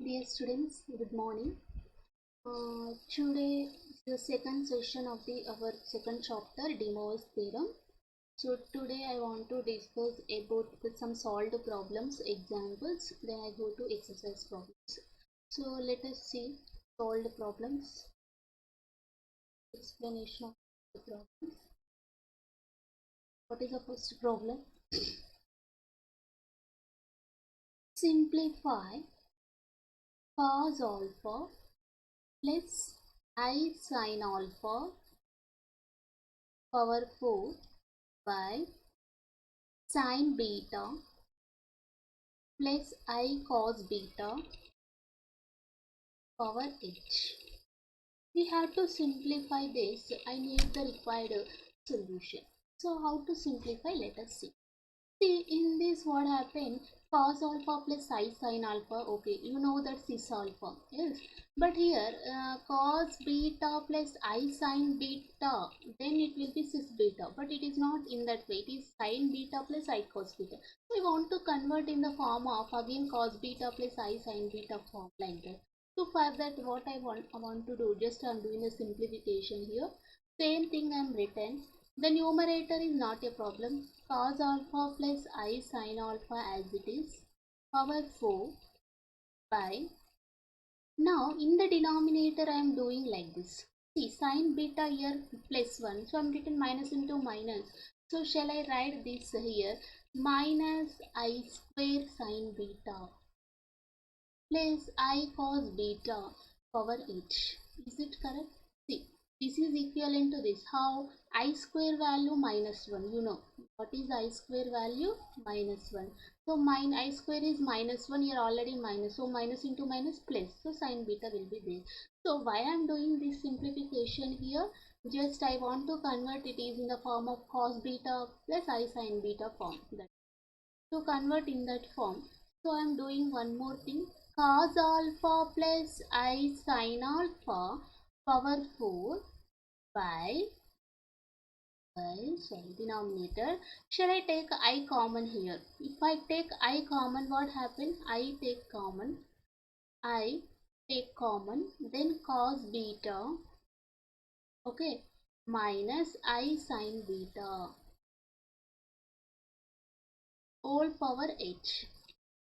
Dear students, good morning. Today is the second session of our second chapter, De Moivre's theorem. So today I want to discuss about some solved problems, examples. Then I go to exercise problems. So let us see solved problems. Explanation of the problems. What is the first problem? Simplify cos alpha plus I sin alpha power 4 by sin beta plus I cos beta power h. We have to simplify this. I need the required solution. So how to simplify? Let us see. See, in this what happened? Cos alpha plus I sin alpha. Okay, you know that cis alpha. Yes. But here cos beta plus I sin beta. Then it will be cis beta. But it is not in that way. It is sin beta plus I cos beta. So we want to convert in the form of again cos beta plus I sin beta form like that. So for that what I want to do, just I am doing a simplification here. Same thing I am written. The numerator is not a problem. Cos alpha plus I sin alpha as it is power 4 by. Now in the denominator I am doing like this. See, sin beta here plus 1. So I am written minus into minus. So shall I write this here? Minus I square sin beta plus I cos beta power h. Is it correct? See, this is equivalent to this. How? I square value minus 1. You know what is I square value? Minus 1. So mine I square is minus 1. Here already minus. So minus into minus plus. So sin beta will be there. So why I am doing this simplification here? Just I want to convert it is in the form of cos beta plus I sin beta form. To convert in that form. So I am doing one more thing. Cos alpha plus I sin alpha power 4 by denominator. Shall I take I common here? If I take I common, what happen? I take common, then cos beta, okay, minus I sin beta whole power h.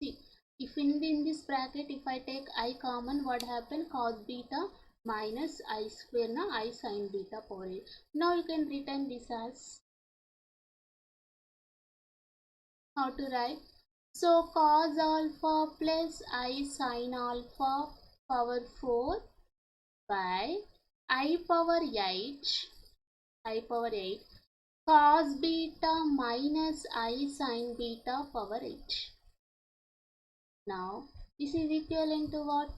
See, if in this bracket, if I take I common, what happen? Cos beta minus I square, na I sin beta power a. Now you can written this as, how to write? So cos alpha plus I sin alpha power 4 by I power 8 cos beta minus I sin beta power h. Now this is equivalent to what?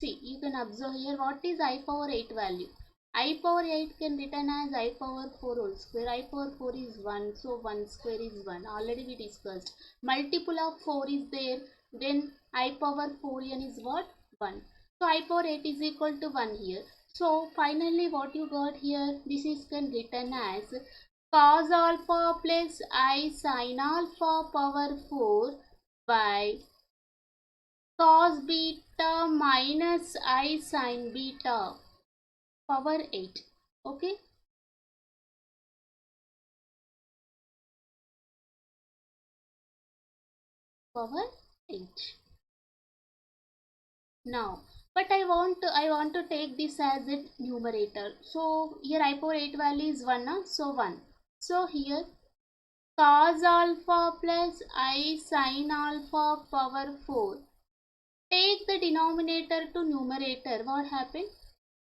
See, you can observe here what is I power 8 value. I power 8 can written as I power 4 whole square. I power 4 is 1, so 1 square is 1. Already we discussed. Multiple of 4 is there, then I power 4n is what? 1. So I power 8 is equal to 1 here. So finally what you got here, this is can written as cos alpha plus I sin alpha power 4 by cos beta minus I sin beta power 8. Okay. Power 8. Now, but I want to take this as a numerator. So here I power 8 value is 1, na? So 1. So here cos alpha plus I sin alpha power 4. Take the denominator to numerator. What happened?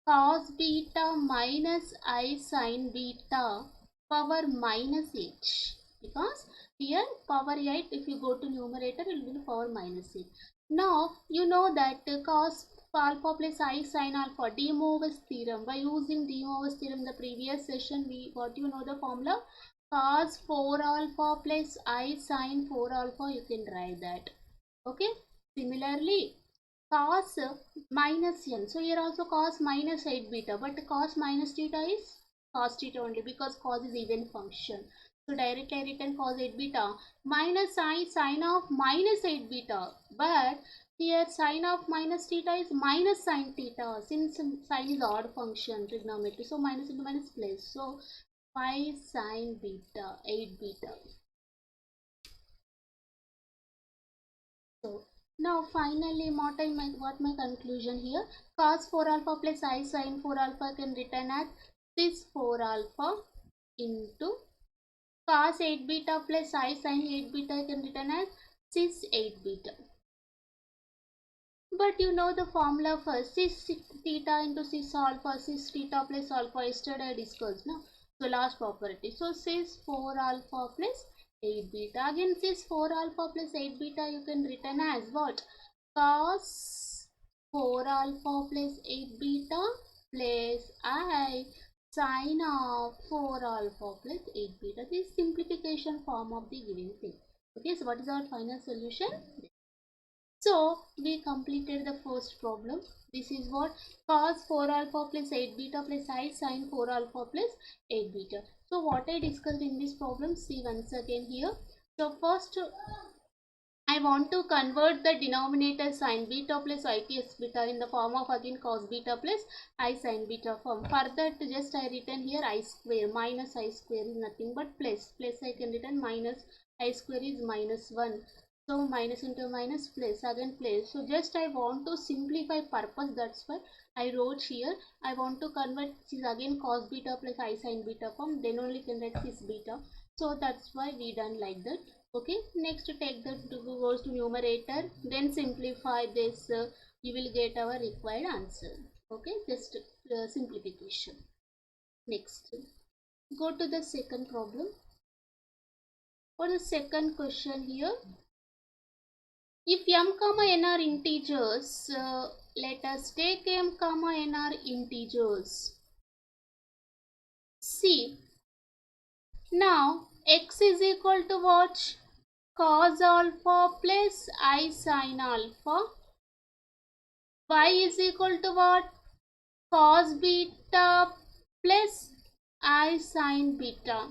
Cos beta minus I sin beta power minus h, because here power 8, if you go to numerator it will be power minus 8. Now you know that cos alpha plus I sin alpha, De Moivre's theorem. By using De Moivre's theorem in the previous session we got, you know, the formula cos 4 alpha plus I sin 4 alpha, you can write that. Okay. Similarly cos minus n. So here also cos minus 8 beta, but cos minus theta is cos theta only, because cos is even function. So directly I written cos 8 beta minus I sin of minus 8 beta. But Here sine of minus theta is minus sine theta, since sine is odd function trigonometry, so minus into minus plus, so 5 sine beta, 8 beta. So now finally what my conclusion here, cos 4 alpha plus I sin 4 alpha can written as cis 4 alpha into cos 8 beta plus I sin 8 beta can written as cis 8 beta. But you know the formula for cis theta into cis alpha, cis theta plus alpha, yesterday I discussed, no? So last property. So cis 4 alpha plus 8 beta. Again cis 4 alpha plus 8 beta you can written as what? Cos 4 alpha plus 8 beta plus I sin of 4 alpha plus 8 beta. This is simplification form of the given thing. Okay, so what is our final solution? So we completed the first problem. This is what? Cos 4 alpha plus 8 beta plus I sin 4 alpha plus 8 beta. So what I discussed in this problem, see once again here. So first I want to convert the denominator sin beta plus I plus beta in the form of again cos beta plus I sin beta form. For that just I written here I square, minus I square is nothing but plus. Plus I can written minus I square is minus 1. So minus into minus plus, again plus. So just I want to simplify purpose, that's why I wrote here. I want to convert this again cos beta plus I sin beta form, then only can write this beta. So that's why we done like that. Okay, next take that goes to numerator, then simplify this, you will get our required answer. Okay, just simplification. Next, go to the second problem. For the second question here, if m comma n are integers, let us take m comma n are integers. See, now x is equal to what? Cos alpha plus I sin alpha. Y is equal to what? Cos beta plus I sin beta.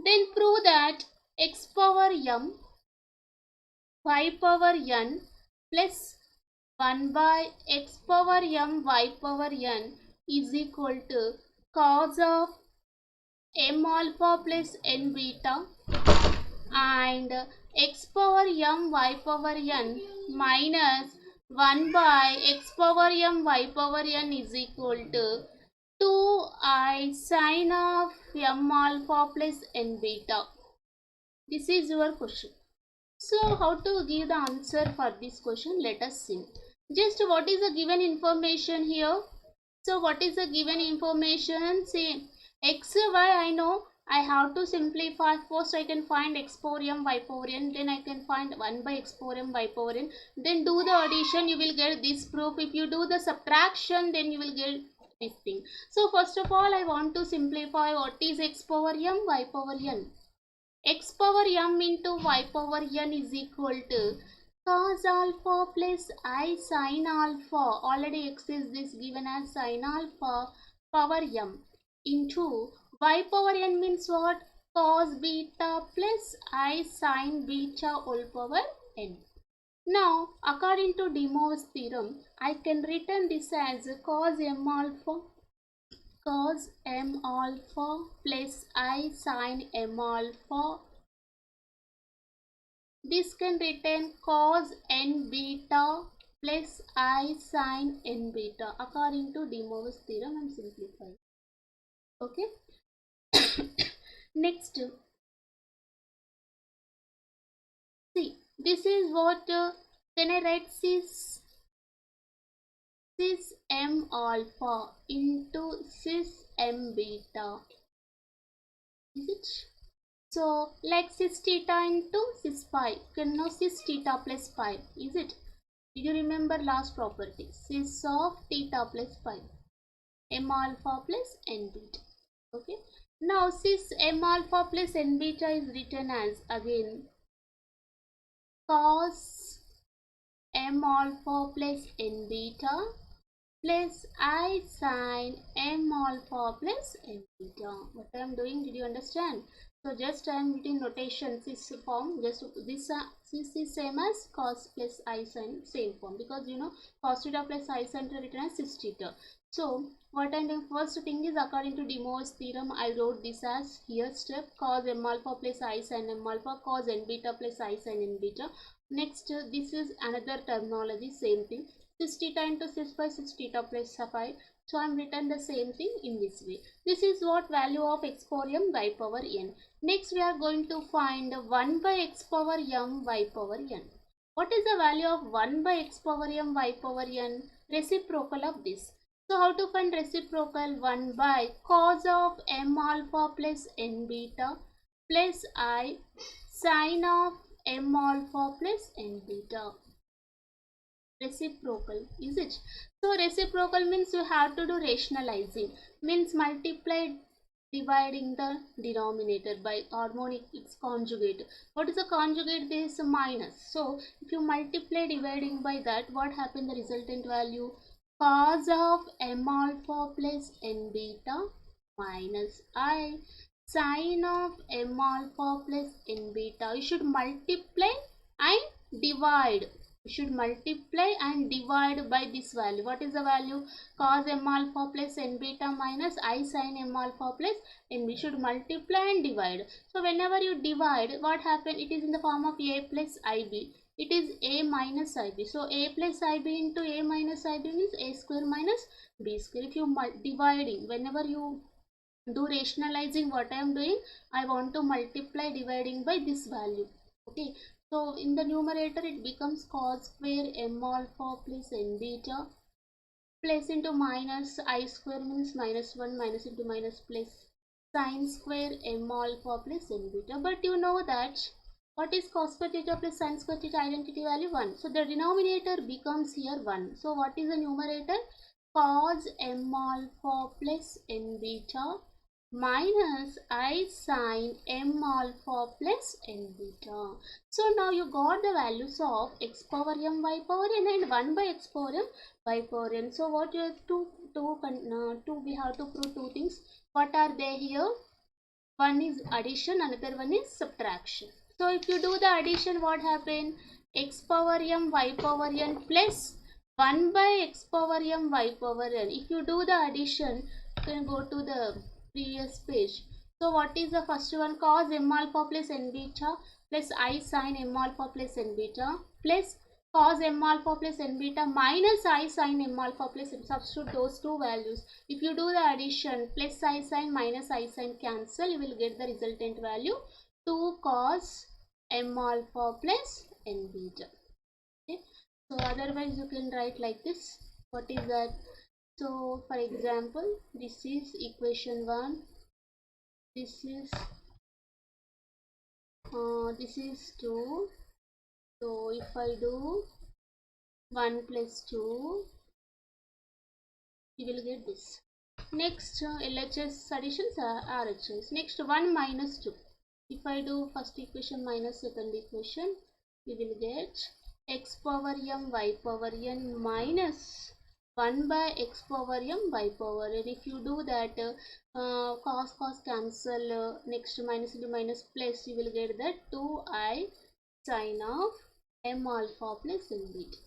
Then prove that x power m, y power n plus 1 by x power m, y power n is equal to cos of m alpha plus n beta and x power m y power n minus 1 by x power m y power n is equal to 2I sin of m alpha plus n beta. This is your question. So how to give the answer for this question? Let us see. Just what is the given information here? So what is the given information? See, x, y I know. I have to simplify. First I can find x power m, y power n. Then I can find 1 by x power m, y power n. Then do the addition. You will get this proof. If you do the subtraction, then you will get this thing. So first of all, I want to simplify what is x power m, y power n. X power m into y power n is equal to cos alpha plus I sin alpha. Already x is this given as sin alpha power m into y power n means what? Cos beta plus I sin beta whole power n. Now according to De Moivre's theorem, I can written this as cos m alpha plus I sin m alpha. This can written cos n beta plus I sin n beta. According to De Moivre's theorem, I am simplifying. Okay. Next, see, this is what can I write cis m alpha into cis m beta. Is it? So like cis theta into cis phi. You can know cis theta plus phi. Is it? Did you remember last property? Cis of theta plus phi. M alpha plus n beta. Okay. Now cis m alpha plus n beta is written as again cos m alpha plus n beta plus I sine m alpha plus m beta. What I am doing, did you understand? So just I am using notations this form, just this is same as cos plus I sine, same form, because you know cos theta plus I sine written as 6 theta. So what I'm doing, first thing is according to De Moivre's theorem, I wrote this as here step cos m alpha plus I sine m alpha, cos n beta plus I sine n beta. Next this is another terminology, same thing. 6 theta into 6 by 6 theta plus 5. So I am written the same thing in this way. This is what value of x power m y power n. Next we are going to find 1 by x power m y power n. What is the value of 1 by x power m y power n? Reciprocal of this. So how to find reciprocal? 1 by cos of m alpha plus n beta plus I sine of m alpha plus n beta. Reciprocal, is it? So reciprocal means you have to do rationalizing, means multiply dividing the denominator by harmonic, its conjugate. What is the conjugate? This is minus. So if you multiply dividing by that, what happened? The resultant value cos of m alpha plus n beta minus I sine of m alpha plus n beta. You should multiply and divide. You should multiply and divide by this value. What is the value? Cos m alpha plus n beta minus I sine m alpha plus n. We should multiply and divide. So whenever you divide, what happens? It is in the form of a plus ib. It is a minus ib. So a plus ib into a minus ib means a square minus b square. If you dividing, whenever you do rationalizing, what I am doing, I want to multiply dividing by this value. Okay, so in the numerator it becomes cos square m alpha plus n beta plus into minus I square means minus 1 minus into minus plus sine square m alpha plus n beta. But you know that what is cos square theta plus sine square theta identity value? 1. So the denominator becomes here 1. So what is the numerator? Cos m alpha plus n beta minus I sine m alpha plus n beta. So now you got the values of x power m y power n and 1 by x power m y power n. So what you have to we have to prove two things. What are they here? One is addition, another one is subtraction. So if you do the addition, what happen? X power m y power n plus 1 by x power m y power n. If you do the addition, you can go to the previous page. So what is the first one? Cos m alpha plus n beta plus I sine m alpha plus n beta plus cos m alpha plus n beta minus I sine m alpha plus n. Substitute those two values. If you do the addition, plus I sine minus I sine cancel, you will get the resultant value 2 cos m alpha plus n beta. Okay. So otherwise you can write like this. What is that? So for example, this is equation 1. This is 2. So if I do 1 plus 2, you will get this. Next LHS additions are RHS. Next 1 minus 2. If I do first equation minus second equation, we will get x power m y power n minus 1 by x power m y power n. If you do that, cos cancel, next minus into minus plus, you will get that 2I sine of m alpha plus n beta.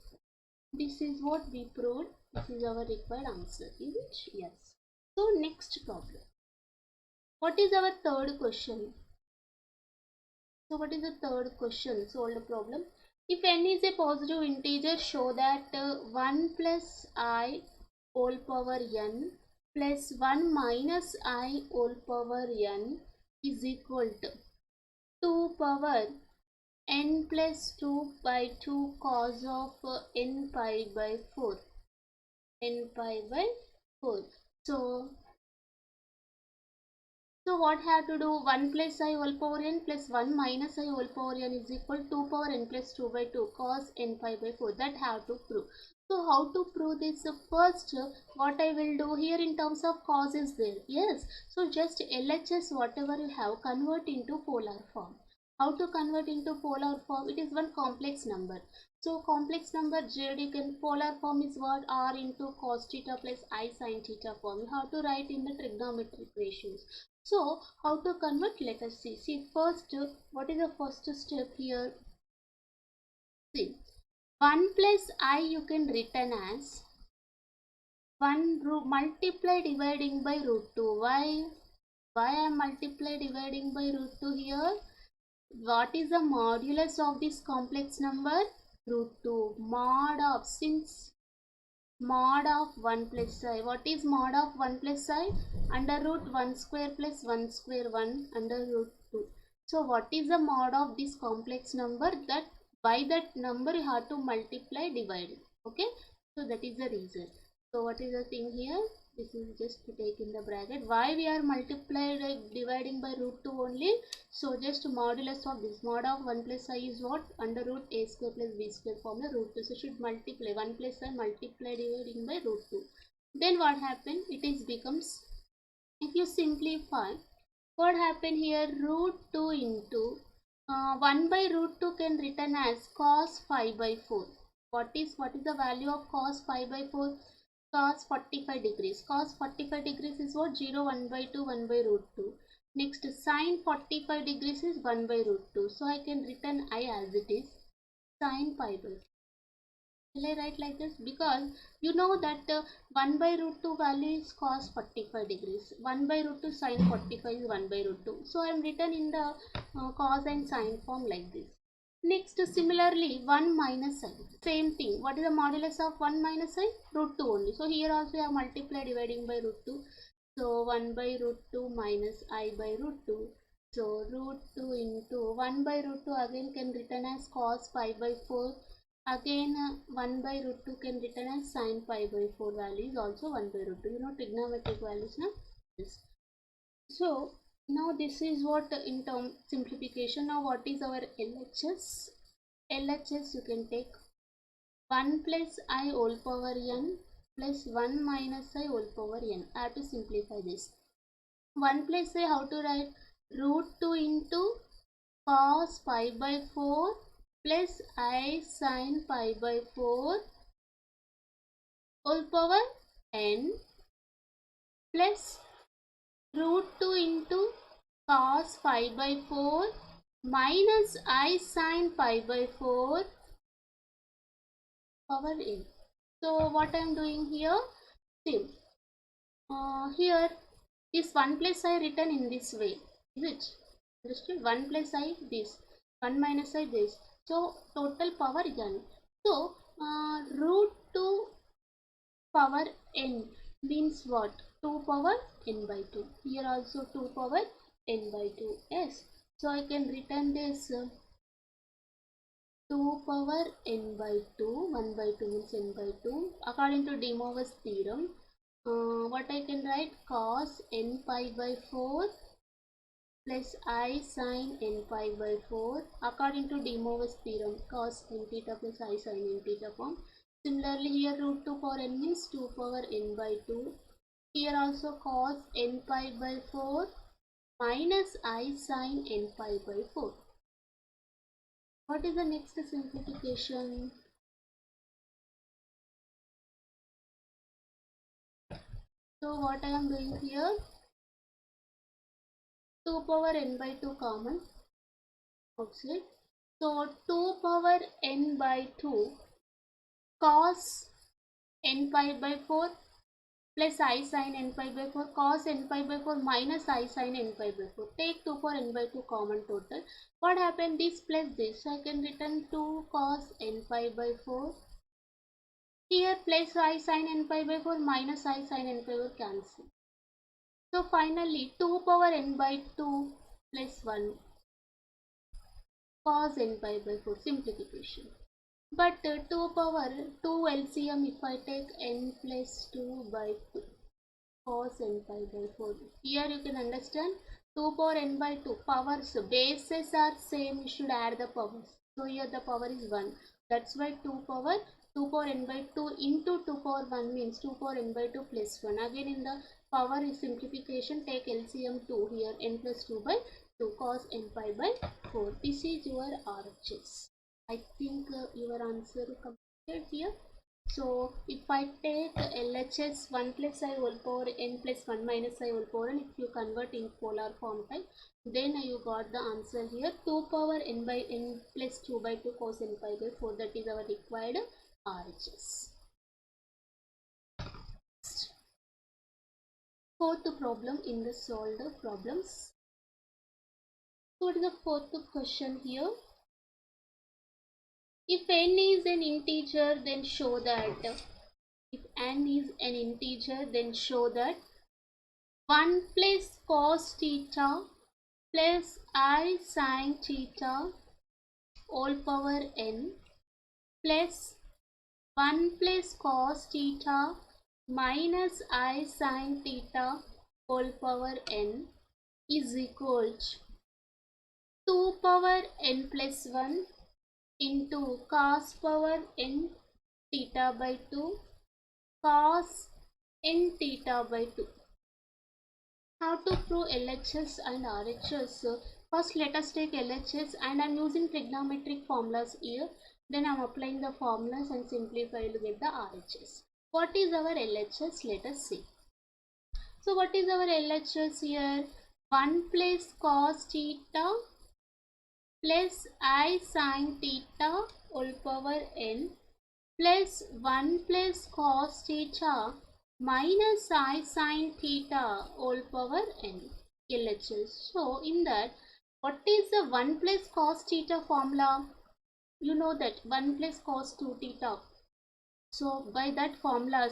This is what we proved. This is our required answer. Is it? Yes. So next problem. What is our third question? So what is the third question? Solve the problem. If n is a positive integer, show that 1 plus I whole power n plus 1 minus I whole power n is equal to 2 power n plus 2 by 2 cos of n pi by 4. N pi by 4. So what have to do? 1 plus I whole power n plus 1 minus I whole power n is equal to 2 power n plus 2 by 2 cos n pi by 4. That have to prove. So how to prove this? First, what I will do here in terms of cos is there. Yes. So just LHS whatever you have convert into polar form. How to convert into polar form? It is one complex number. So complex number z, you can polar form is what? R into cos theta plus I sin theta form. You have to write in the trigonometric ratios. So how to convert? Let us see. See first, what is the first step here? See, 1 plus I you can written as 1 multiply dividing by root 2. Why I am multiply dividing by root 2 here? What is the modulus of this complex number? Root 2. Mod of, since mod of 1 plus I. What is mod of 1 plus I? Under root 1 square plus 1 square 1 under root 2. So what is the mod of this complex number? That by that number you have to multiply divide. Okay. So that is the reason. So what is the thing here? This is just to take in the bracket. Why we are multiplied dividing by root 2 only? So just modulus of this mod of 1 plus I is what? Under root a square plus b square formula root 2. So should multiply 1 plus I multiply dividing by root 2. Then what happened? It is becomes, if you simplify, what happened here? Root 2 into 1 by root 2 can written as cos 5 by 4. What is the value of cos 5 by 4? Cos 45 degrees. Cos 45 degrees is what? 0, 1 by 2, 1 by root 2. Next, sin 45 degrees is 1 by root 2. So I can written I as it is sin pi by 4. Will I write like this? Because you know that 1 by root 2 value is cos 45 degrees. 1 by root 2 sin 45 is 1 by root 2. So I am written in the cos and sin form like this. Next, similarly, 1 minus I. Same thing. What is the modulus of 1 minus I? Root 2 only. So here also I have multiplied dividing by root 2. So 1 by root 2 minus I by root 2. So root 2 into 1 by root 2 again can written as cos pi by 4. Again 1 by root 2 can written as sin pi by 4 value is also 1 by root 2. You know trigonometric values now. Yes. So now this is what in term simplification. Now what is our LHS? LHS you can take 1 plus I whole power n plus 1 minus I whole power n. I have to simplify this. 1 plus I how to write? Root 2 into cos pi by 4 plus I sin pi by 4 whole power n plus root 2 into cos pi by 4 minus I sin pi by 4 power n. So what I am doing here? See, here this 1 plus I written in this way. Is it? Understood? 1 plus I this, 1 minus I this. So total power n. So root 2 power n means what? 2 power n by 2. Here also 2 power n by 2. Yes. So I can written this 2 power n by 2. 1 by 2 means n by 2. According to De Moivre's theorem, what I can write? Cos n pi by 4 plus I sin n pi by 4. According to De Moivre's theorem, cos n theta plus I sin n theta form. Similarly, here root 2 power n means 2 power n by 2. Here also cos n pi by 4 minus I sin n pi by 4. What is the next simplification? So what I am doing here? 2 power n by 2 common outside. So 2 power n by 2 cos n pi by 4 plus I sin n pi by 4 cos n pi by 4 minus I sin n pi by 4. Take 2 power n by 2 common total. What happened? This plus this. So I can written 2 cos n pi by 4. Here plus I sin n pi by 4 minus I sin n pi by 4 cancel. So finally 2 power n by 2 plus 1 cos n pi by 4 simplification. But 2 power 2 LCM if I take n plus 2 by 2 cos n pi by 4. Here you can understand 2 power n by 2 powers bases are same, you should add the powers. So here the power is 1. That's why 2 power 2 power n by 2 into 2 power 1 means 2 power n by 2 plus 1. Again in the power simplification, take LCM 2 here, n plus 2 by 2 cos n pi by 4. This is your RHS. I think your answer completed here. So if I take LHS 1 plus I whole power n plus 1 minus I whole power n, if you convert in polar form type, then you got the answer here, 2 power n by n plus 2 by 2 cos n pi by 4. That is our required RHS. Fourth problem in the solved problems. So what is the fourth question here? If n is an integer, then show that, if n is an integer, then show that 1 plus cos theta plus I sin theta all power n plus 1 plus cos theta minus I sin theta whole power n is equal to 2 power n plus 1 into cos power n theta by 2 cos n theta by 2. How to prove LHS and RHS? First let us take LHS, and I am using trigonometric formulas here. Then I am applying the formulas and simplify to get the RHS. What is our LHS? Let us see. So what is our LHS here? 1 plus cos theta plus I sin theta whole power n plus 1 plus cos theta minus I sin theta whole power n, LHS. So in that, what is the 1 plus cos theta formula? You know that 1 plus cos 2 theta. So by that formula,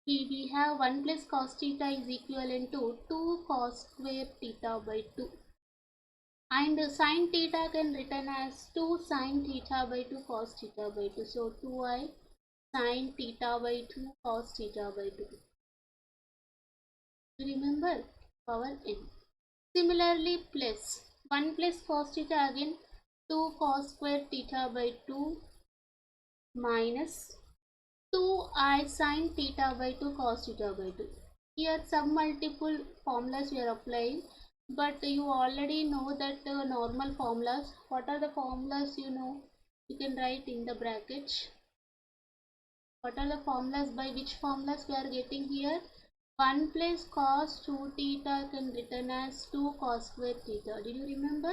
we have 1 plus cos theta is equivalent to 2 cos square theta by 2. And sin theta can written as 2 sin theta by 2 cos theta by 2. So 2i sin theta by 2 cos theta by 2. Remember, power n. Similarly, plus 1 plus cos theta, again 2 cos square theta by 2 minus 2i sin theta by 2 cos theta by 2. Here some multiple formulas we are applying, but you already know that normal formulas. What are the formulas you know? You can write in the bracket. What are the formulas? By which formulas we are getting here? 1 plus cos 2 theta can written as 2 cos square theta. Did you remember?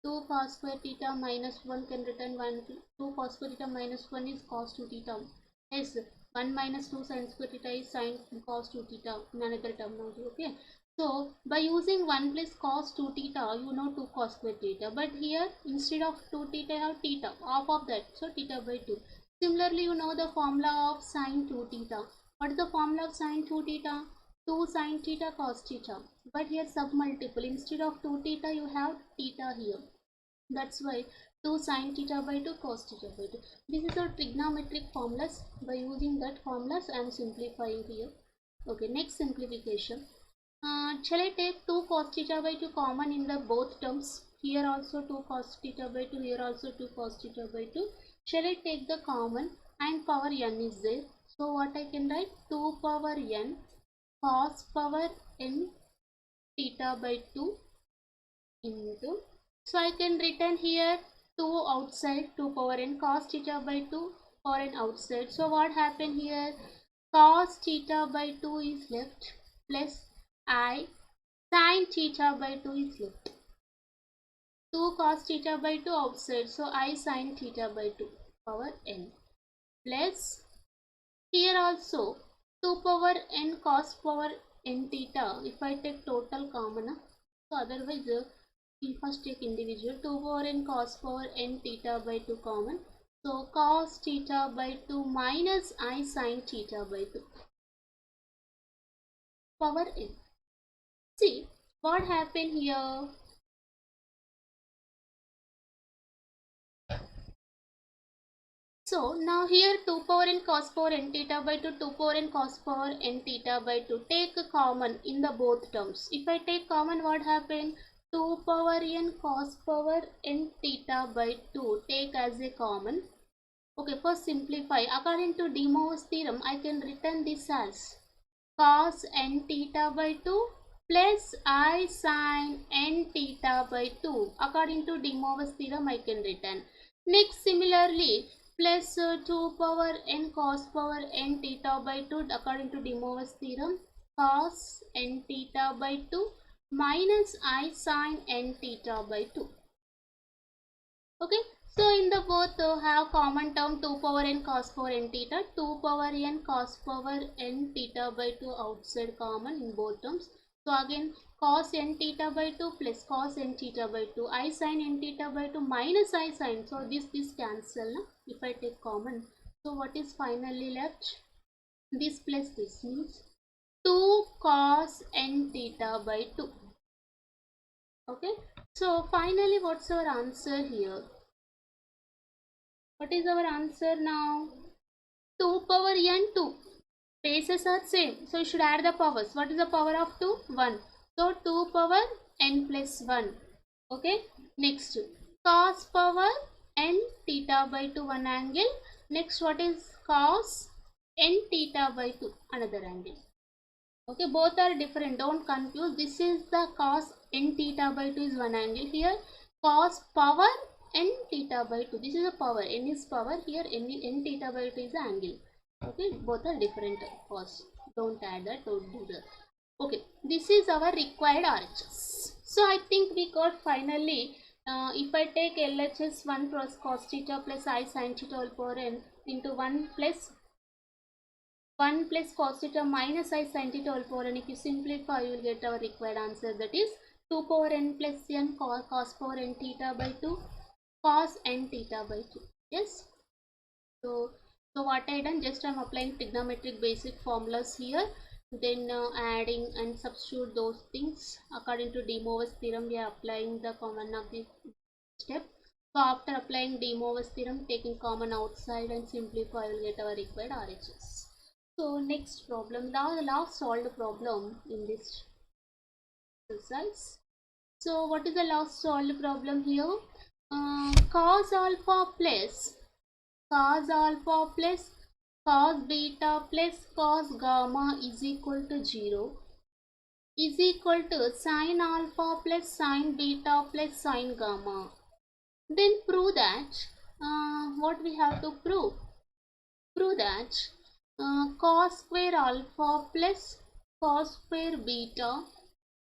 2 cos square theta minus 1 can written 2 cos square theta minus 1 is cos 2 theta. Yes, 1 minus 2 sin square theta is sin cos 2 theta in another terminology. Okay. So by using 1 plus cos 2 theta, you know 2 cos square theta. But here instead of 2 theta, I have theta, half of that. So theta by 2. Similarly, you know the formula of sin 2 theta. What is the formula of sin 2 theta? 2 sin theta cos theta. But here submultiple. Instead of 2 theta, you have theta here. That's why 2 sin theta by 2 cos theta by 2. This is our trigonometric formulas. By using that formulas, I am simplifying here. Okay, next simplification. Shall I take 2 cos theta by 2 common in the both terms? Here also 2 cos theta by 2, here also 2 cos theta by 2. Shall I take the common, and power n is there? So what I can write? 2 power n cos power n theta by 2 into, so I can written here 2 outside, 2 power n cos theta by 2 power n outside. So what happened here? Cos theta by 2 is left plus I sin theta by 2 is left. 2 cos theta by 2 outside, so I sin theta by 2 power n plus here also 2 power n cos power n theta. If I take total common, so otherwise we first take individual. 2 power n cos power n theta by 2 common. So cos theta by 2 minus I sin theta by 2 power n. See what happened here? So now here 2 power n cos power n theta by 2, 2 power n cos power n theta by 2. Take a common in the both terms. If I take common, what happened? 2 power n cos power n theta by 2. Take as a common. Okay, first simplify. According to De Moivre's theorem, I can written this as cos n theta by 2 plus I sin n theta by 2. According to De Moivre's theorem, I can written. Next, similarly, plus 2 power n cos power n theta by 2. According to De Moivre's theorem, cos n theta by 2 minus I sin n theta by 2. Okay, so in the both have common term 2 power n cos power n theta, 2 power n cos power n theta by 2 outside common in both terms. So again cos n theta by 2 plus cos n theta by 2, I sin n theta by 2 minus I sin. So this cancel, no? If I take common. So what is finally left? This plus this means 2 cos n theta by 2. Okay, so finally what's our answer here? What is our answer now? 2 power n 2. Bases are same. So you should add the powers. What is the power of 2? 1. So 2 power n plus 1. Okay. Next. Cos power n theta by 2 one angle. Next what is cos n theta by 2 another angle. Okay. Both are different. Don't confuse. This is the cos n theta by 2 is one angle. Here cos power n theta by 2, this is a power, n is power, here n theta by 2 is the angle. Okay, both are different cos, don't add that, don't do that. Okay, this is our required RHS. So I think we got finally, if I take LHS 1 cross cos theta plus I sin theta all power n into 1 plus cos theta minus I sin theta all power n, if you simplify you will get our required answer, that is 2 power n plus n cos power n theta by 2 cos n theta by 2. Yes, so what I done, just I am applying trigonometric basic formulas here, then adding and substitute those things according to De Moivre's theorem. We are applying the common of the step. So after applying De Moivre's theorem, taking common outside and simplify, will get our required RHS. So next problem, now the last solved problem in this exercise. So what is the last solved problem here? Cos alpha plus cos beta plus cos gamma is equal to 0 is equal to sin alpha plus sin beta plus sin gamma. Then prove that, what we have to prove? Prove that cos square alpha plus cos square beta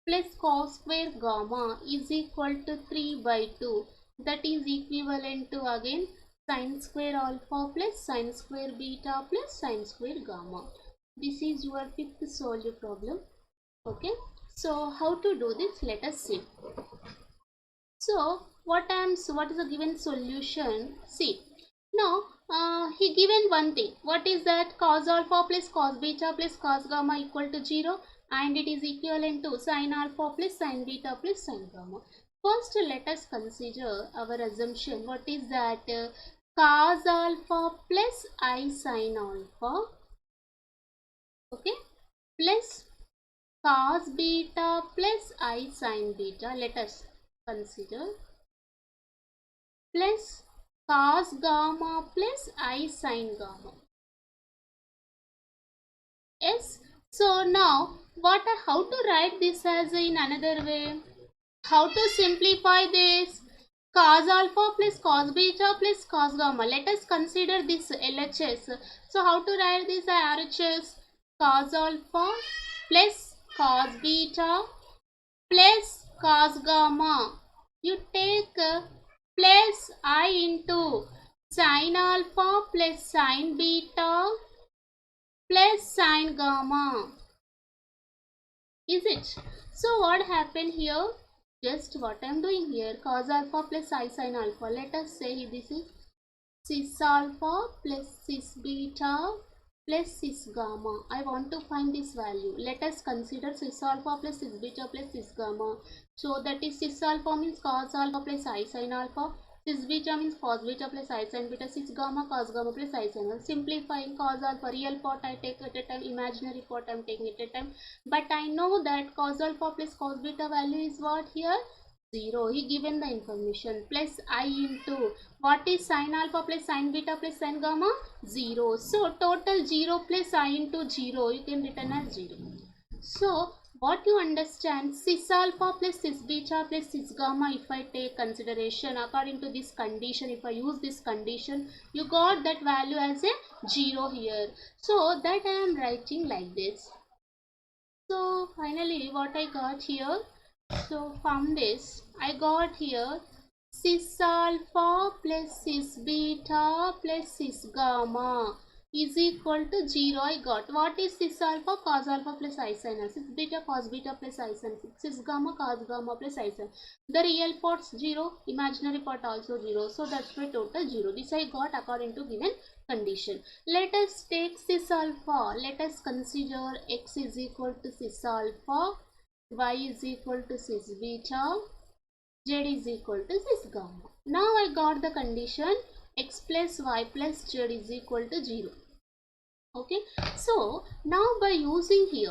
plus cos square gamma is equal to 3 by 2. That is equivalent to again sin square alpha plus sin square beta plus sin square gamma. This is your fifth solved problem. Okay. So how to do this? Let us see. So what is the given solution? See. Now he given one thing. What is that? Cos alpha plus cos beta plus cos gamma equal to 0, and it is equivalent to sin alpha plus sin beta plus sin gamma. First let us consider our assumption. What is that? Cos alpha plus I sin alpha, okay, plus cos beta plus I sin beta, let us consider, plus cos gamma plus I sin gamma. Yes, so now how to write this as in another way? How to simplify this? Cos alpha plus cos beta plus cos gamma. Let us consider this LHS. So how to write this RHS? Cos alpha plus cos beta plus cos gamma. You take plus I into sin alpha plus sin beta plus sin gamma. Is it? So what happened here? Just what I am doing here, cos alpha plus I sin alpha. Let us say this is cis alpha plus cis beta plus cis gamma. I want to find this value. Let us consider cis alpha plus cis beta plus cis gamma. So that is cis alpha means cos alpha plus I sin alpha. Cis beta means cos beta plus I sin beta. Cis gamma cos gamma plus I sin alpha. Simplifying cos alpha, real part I take at a time, imaginary part I am taking at a time. But I know that cos alpha plus cos beta value is what here? 0. He given the information. Plus I into what is sin alpha plus sin beta plus sin gamma? 0. So total 0 plus I into 0 you can written as 0. So what you understand, cis alpha plus cis beta plus cis gamma, if I take consideration according to this condition, if I use this condition, you got that value as a 0 here. So that I am writing like this. So finally what I got here, so from this I got here cis alpha plus cis beta plus cis gamma is equal to 0. I got what is cis alpha? Cos alpha plus I sin alpha. Cis beta cos beta plus I sin. Cis gamma cos gamma plus I sin. The real parts 0, imaginary part also 0. So that's why total 0. This I got according to given condition. Let us take cis alpha. Let us consider x is equal to cis alpha, y is equal to cis beta, z is equal to cis gamma. Now I got the condition x plus y plus z is equal to 0. Okay, so now by using here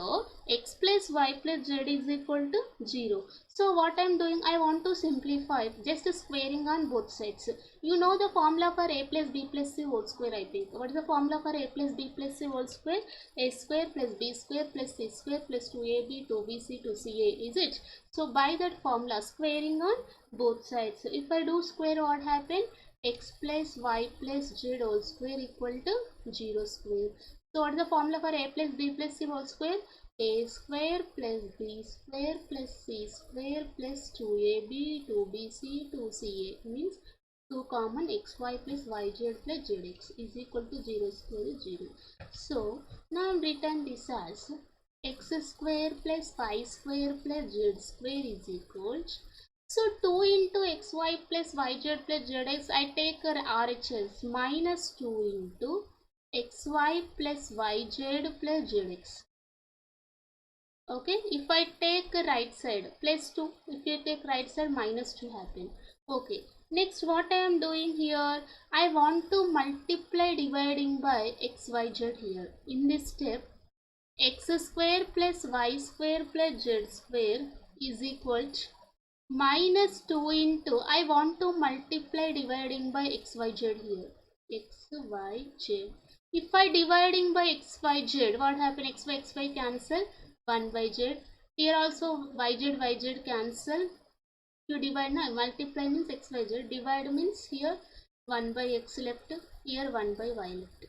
x plus y plus z is equal to 0. So what I am doing, I want to simplify, just squaring on both sides. You know the formula for a plus b plus c whole square, I think. What is the formula for a plus b plus c whole square? A square plus b square plus c square plus 2ab 2bc 2ca, is it? So by that formula, squaring on both sides. So if I do square, what happen? X plus y plus z whole square equal to 0 square. So what is the formula for a plus b plus c whole square? A square plus b square plus c square plus 2ab 2bc 2ca means 2 common xy plus yz plus zx is equal to 0 square is 0. So now I am written this as x square plus y square plus z square is equal. So 2 into xy plus yz plus zx, I take RHS minus 2 into xy plus yz plus zx. Okay, if I take right side plus 2, if you take right side minus 2 happen. Okay, next what I am doing here, I want to multiply dividing by xyz here. In this step, x square plus y square plus z square is equal to minus 2 into, I want to multiply dividing by xyz here, xyz. If I dividing by xyz, what happen? Xy cancel, 1 by z. Here also yz cancel. You divide now, multiply means xyz, divide means here 1 by x left, here 1 by y left.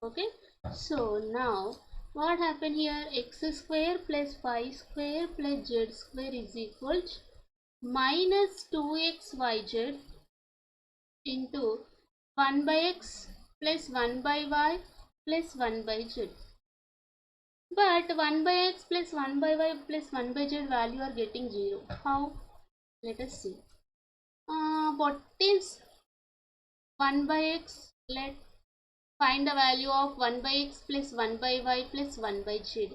Okay, so now what happen here? X square plus y square plus z square is equal to minus 2xyz into 1 by x plus 1 by y plus 1 by z. But 1 by x plus 1 by y plus 1 by z value are getting 0. How? Let us see. What is 1 by x? Let find the value of 1 by x plus 1 by y plus 1 by z.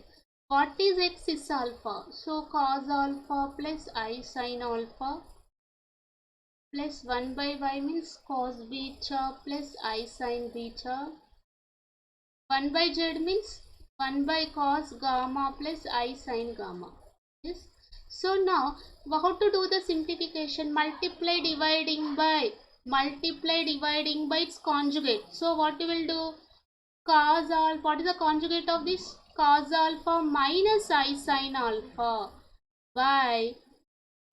What is x is alpha? So cos alpha plus I sin alpha plus 1 by y means cos beta plus I sin beta. 1 by z means 1 by cos gamma plus I sin gamma. Yes. So now how to do the simplification? Multiply dividing by its conjugate. So what you will do? Cos alpha, what is the conjugate of this? Cos alpha minus I sin alpha by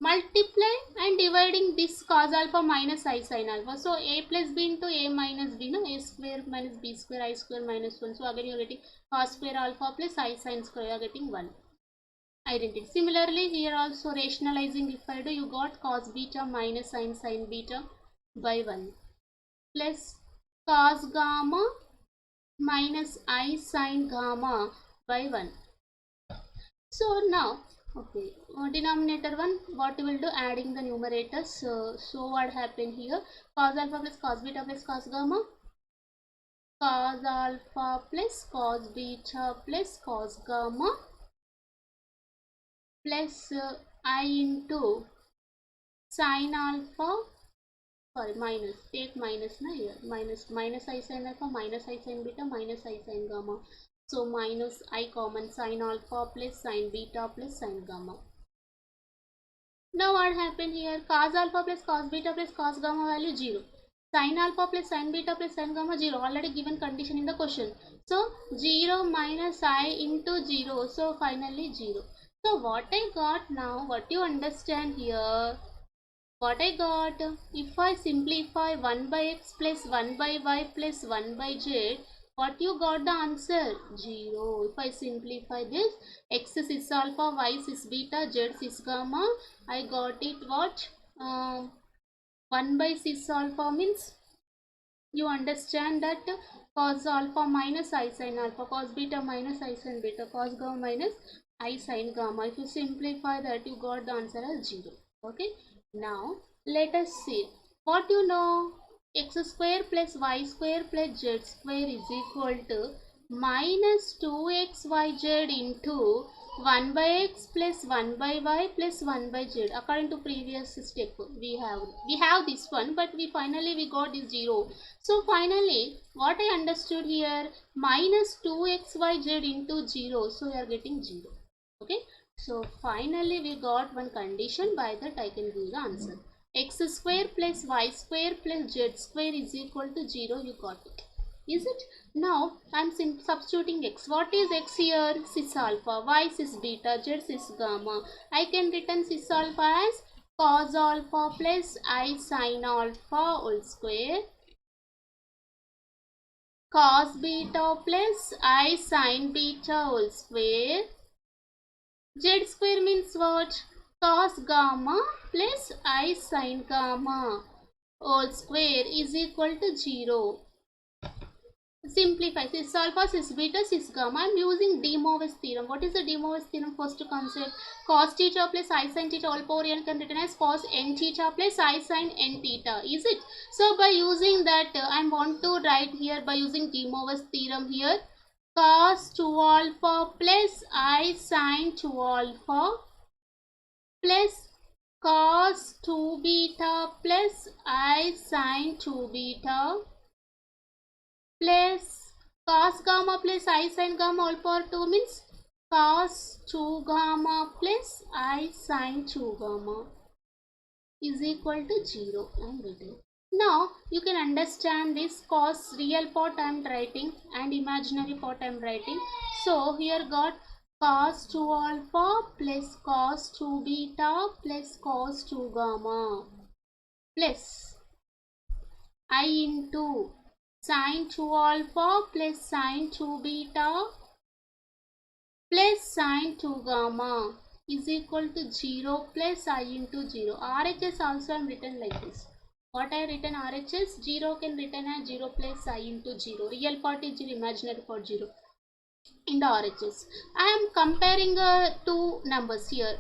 multiply and dividing this cos alpha minus I sin alpha. So a plus b into a minus b, no, a square minus b square, I square minus 1. So again you are getting cos square alpha plus I sin square, you are getting 1. Identity. Similarly here also rationalizing, if I do, you got cos beta minus sin beta by 1 plus cos gamma minus I sin gamma by 1. So now, okay, denominator 1, what we will do? Adding the numerators. So what happened here? Cos alpha plus cos beta plus cos gamma. Cos alpha plus cos beta plus cos gamma plus I into sin alpha, sorry, minus, take minus na here, minus I sin alpha minus I sin beta minus I sin gamma. So minus I common sin alpha plus sin beta plus sin gamma. Now what happened here? Cos alpha plus cos beta plus cos gamma value 0. Sin alpha plus sin beta plus sin gamma 0. Already given condition in the question. So 0 minus I into 0. So finally 0. So what I got now, what you understand here? What I got, if I simplify 1 by x plus 1 by y plus 1 by z, what you got the answer? 0. If I simplify this, x is alpha, y is beta, z is gamma, I got it what? 1 by cis alpha means, you understand that cos alpha minus I sin alpha, cos beta minus I sin beta, cos gamma minus I sin gamma. If you simplify that, you got the answer as 0. Okay. Now let us see. What you know? X square plus y square plus z square is equal to minus 2xyz into 1 by x plus 1 by y plus 1 by z. According to previous step, we have this one, but we got this 0. So finally what I understood here, minus 2xyz into 0, so we are getting 0. Okay, so finally we got one condition, by that I can give the answer. X square plus y square plus z square is equal to 0. You got it, is it? Now I am substituting x. What is x here? Cis alpha, y cis beta, z cis gamma. I can written cis alpha as cos alpha plus I sin alpha whole square, cos beta plus I sin beta whole square. Z square means what? Cos gamma plus I sin gamma whole square is equal to 0. Simplify. Cis alpha, cis beta, cis gamma. I am using De Moivre's theorem. What is the De Moivre's theorem? First concept. Cos theta plus I sin theta all power n can written as cos n theta plus I sin n theta. Is it? So by using that, I want to write here by using De Moivre's theorem here. Cos 2 alpha plus I sin 2 alpha plus cos 2 beta plus I sin 2 beta plus cos gamma plus I sin gamma all power 2 means cos 2 gamma plus I sin 2 gamma is equal to 0. I am writing. Now you can understand this. Cos real part I am writing and imaginary part I am writing. So here got cos 2 alpha plus cos 2 beta plus cos 2 gamma plus I into sin 2 alpha plus sin 2 beta plus sin 2 gamma is equal to 0 plus I into 0. RHS also I am written like this. What I written RHS? 0 can written as 0 plus I into 0. Real part is 0, imaginary part 0. In the RHS, I am comparing two numbers here.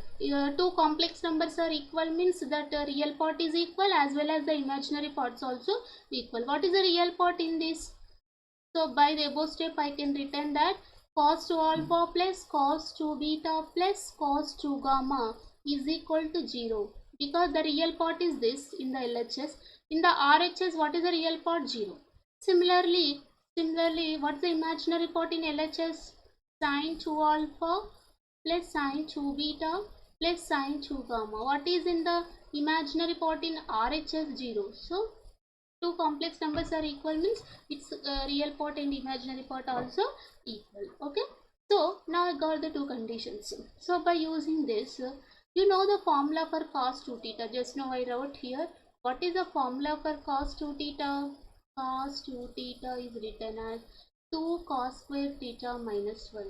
Two complex numbers are equal means that real part is equal as well as the imaginary parts also equal. What is the real part in this? So by the above step I can written that cos 2 alpha plus cos 2 beta plus cos 2 gamma is equal to 0, because the real part is this in the LHS. In the RHS, what is the real part? 0. Similarly, what's the imaginary part in LHS? Sin 2 alpha plus sin 2 beta plus sin 2 gamma. What is in the imaginary part in RHS? 0. So two complex numbers are equal means its real part and imaginary part also equal. Okay, so now I got the two conditions. So by using this, you know the formula for cos 2 theta. Just now I wrote here. What is the formula for cos 2 theta? Cos 2 theta is written as 2 cos square theta minus 1.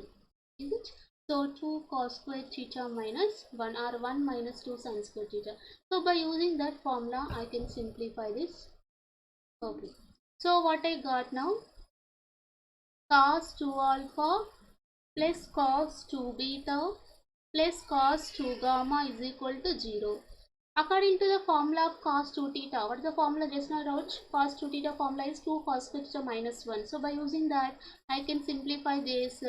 Is it? So 2 cos square theta minus 1 or 1 minus 2 sin square theta. So by using that formula I can simplify this. Okay, so what I got now? Cos 2 alpha plus cos 2 beta plus cos 2 gamma is equal to 0. According to the formula of cos 2 theta, what is the formula just now wrote? Cos 2 theta formula is 2 cos square theta minus 1. So by using that, I can simplify this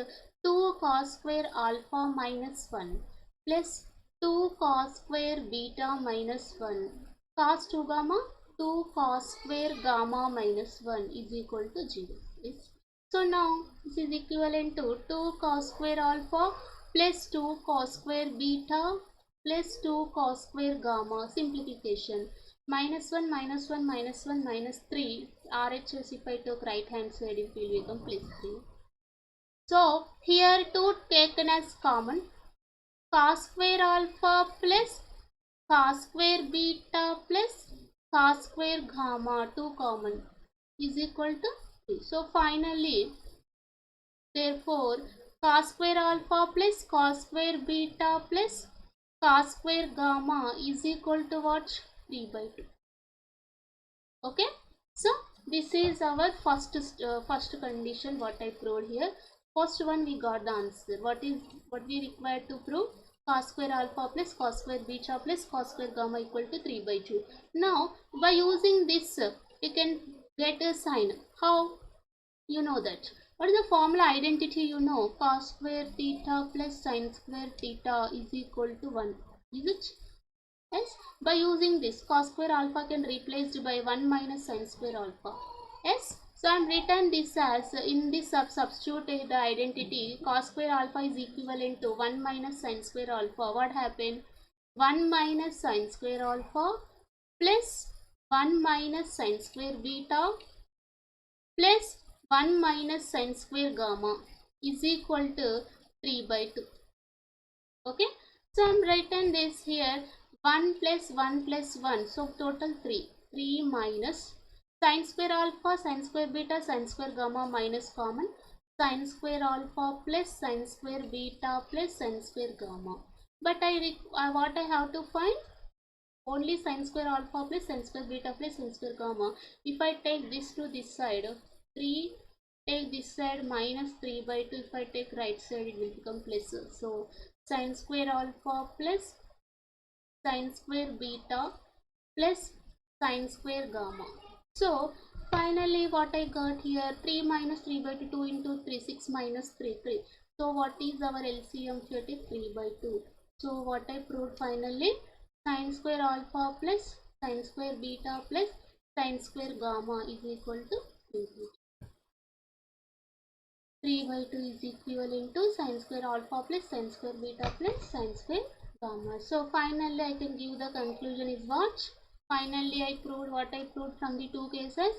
2 cos square alpha minus 1 plus 2 cos square beta minus 1 cos 2 gamma 2 cos square gamma minus 1 is equal to 0. Yes. So now this is equivalent to 2 cos square alpha plus 2 cos square beta plus 2 cos square gamma. Simplification. Minus 1, minus 1, minus 1, minus 3. RHS if I took right hand side, it will become plus 3. So here 2 taken as common. Cos square alpha plus cos square beta plus cos square gamma, 2 common, is equal to 3. So finally, therefore, cos square alpha plus cos square beta plus cos square gamma is equal to what? 3 by 2. Okay. So this is our first condition what I proved here. First one we got the answer. What we required to prove? Cos square alpha plus cos square beta plus cos square gamma equal to 3 by 2. Now by using this you can get a sign. How? You know that. What is the formula identity? You know, cos square theta plus sin square theta is equal to 1. Is it? Yes. By using this, cos square alpha can replaced by 1 minus sin square alpha. Yes. So I am written this as in this substitute the identity cos square alpha is equivalent to 1 minus sin square alpha. What happened? 1 minus sin square alpha plus 1 minus sin square beta plus 1 minus sin square gamma is equal to 3 by 2. Okay. So I am writing this here 1 plus 1 plus 1. So total 3. 3 minus sin square alpha, sin square beta, sin square gamma minus common. Sin square alpha plus sin square beta plus sin square gamma. But what I have to find? Only sin square alpha plus sin square beta plus sin square gamma. If I take this to this side, 3, take this side minus 3 by 2. If I take right side, it will become plus. So sin square alpha plus sin square beta plus sin square gamma. So finally what I got here, 3 minus 3 by 2, 2 into 3, 6 minus 3, 3. So what is our LCM here? 3 by 2. So what I proved finally, sin square alpha plus sin square beta plus sin square gamma is equal to 3. 3 by 2 is equivalent to sin square alpha plus sin square beta plus sin square gamma. So finally I can give the conclusion is what? Finally I proved what I proved from the two cases.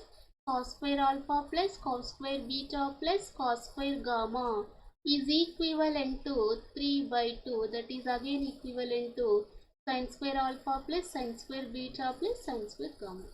Cos square alpha plus cos square beta plus cos square gamma is equivalent to 3 by 2. That is again equivalent to sin square alpha plus sin square beta plus sin square gamma.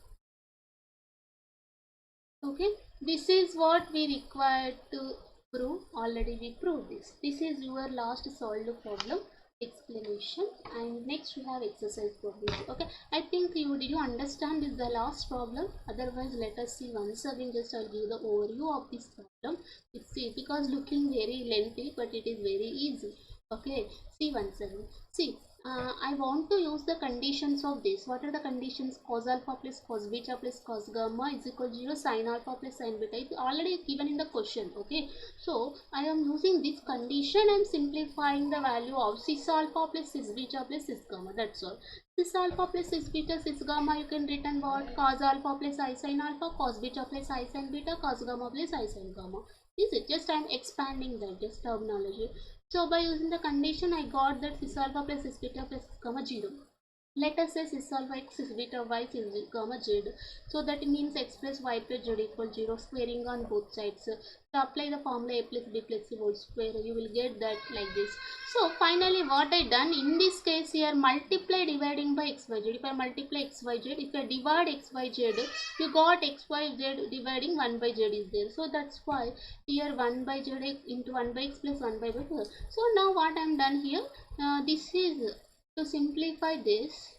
Okay, this is what we required to prove. Already we proved this. This is your last solved problem explanation, and next we have exercise problems. Okay, I think did you understand this the last problem? Otherwise let us see once again. Just I'll give the overview of this problem. See, because looking very lengthy but it is very easy. Okay, see once again. See, I want to use the conditions of this. What are the conditions? Cos alpha plus cos beta plus cos gamma is equal to 0. Sin alpha plus sin beta. It's already given in the question. Okay. So I am using this condition. I am simplifying the value of cis alpha plus cis beta plus cis gamma. That's all. Cis alpha plus cis beta cis gamma. You can written what? Cos alpha plus I sin alpha. Cos beta plus I sin beta. Cos gamma plus I sin gamma. Is it? Just I am expanding that. Just terminology. So by using the condition, I got that cis alpha plus cis beta plus gamma 0. Let us say cis alpha x cis beta y cis gamma z. So that means x plus y plus z equals 0, squaring on both sides. So apply the formula a plus b plus c whole square. You will get that like this. So finally what I done in this case here, multiply dividing by x y z. If I multiply x y z, if I divide x y z, you got x y z dividing 1 by z is there. So that's why here 1 by z into 1 by x plus 1 by y. So now what I am done here, this is to simplify this.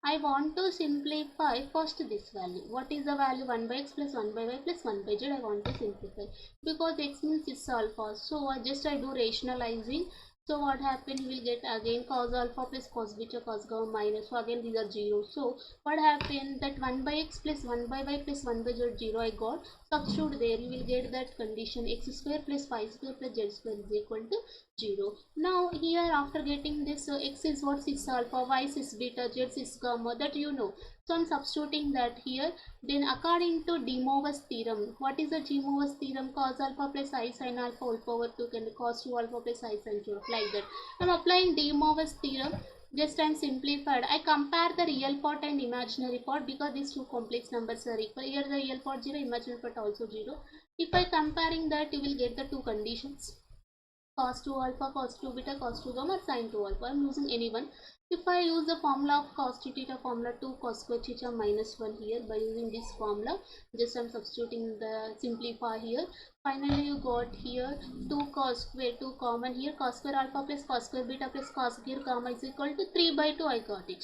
I want to simplify first this value. What is the value? 1 by x plus 1 by y plus 1 by z. I want to simplify because x means cis alpha. So I do rationalizing. So what happened? You will get again cos alpha plus cos beta cos gamma minus. So again these are 0. So what happened? That 1 by x plus 1 by y plus 1 by z 0 I got. Substitute there. You will get that condition x square plus y square plus z square is equal to 0. Now here after getting this x is what? Cis alpha, y cis beta, z cis gamma, that you know. So I am substituting that here. Then according to De Moivre's theorem, what is the De Moivre's theorem? Cos alpha plus I sin alpha whole power 2 can be cos 2 alpha plus I sin 2, like that. I am applying De Moivre's theorem. Just I'm simplified. I compare the real part and imaginary part because these two complex numbers are equal. Here the real part 0, imaginary part also 0. If I comparing that, you will get the two conditions. Cos 2 alpha, cos 2 beta, cos 2 gamma, sin 2 alpha. I am using any one. If I use the formula of cos 2 theta, formula 2 cos square theta minus 1 here, by using this formula, just I am substituting the simplify here. Finally you got here 2 cos square, 2 common here, cos square alpha plus cos square beta plus cos square gamma is equal to 3 by 2. I got it.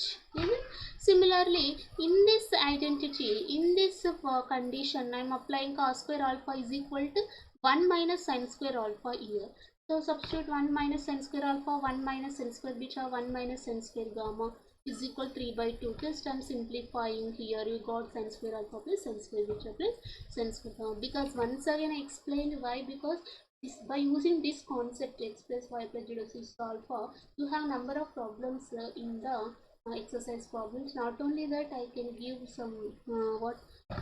Similarly, in this identity, in this condition, I am applying cos square alpha is equal to 1 minus sin square alpha here. So substitute 1 minus sin square alpha, 1 minus sin square beta, 1 minus sin square gamma is equal 3 by 2. Just I am simplifying here. You got sin square alpha plus sin square beta plus sin square gamma. Because once again I explained why. Because this, by using this concept x plus y plus z is alpha, you have number of problems in the exercise problems. Not only that, I can give some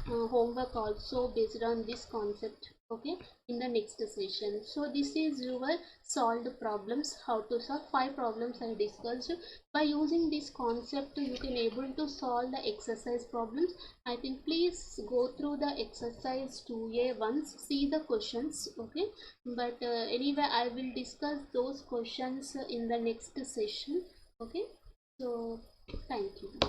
homework also based on this concept, okay, in the next session. So this is your solved problems, how to solve 5 problems I discussed. By using this concept you can able to solve the exercise problems. I think please go through the exercise 2a once, see the questions, okay. But anyway, I will discuss those questions in the next session, okay. So thank you.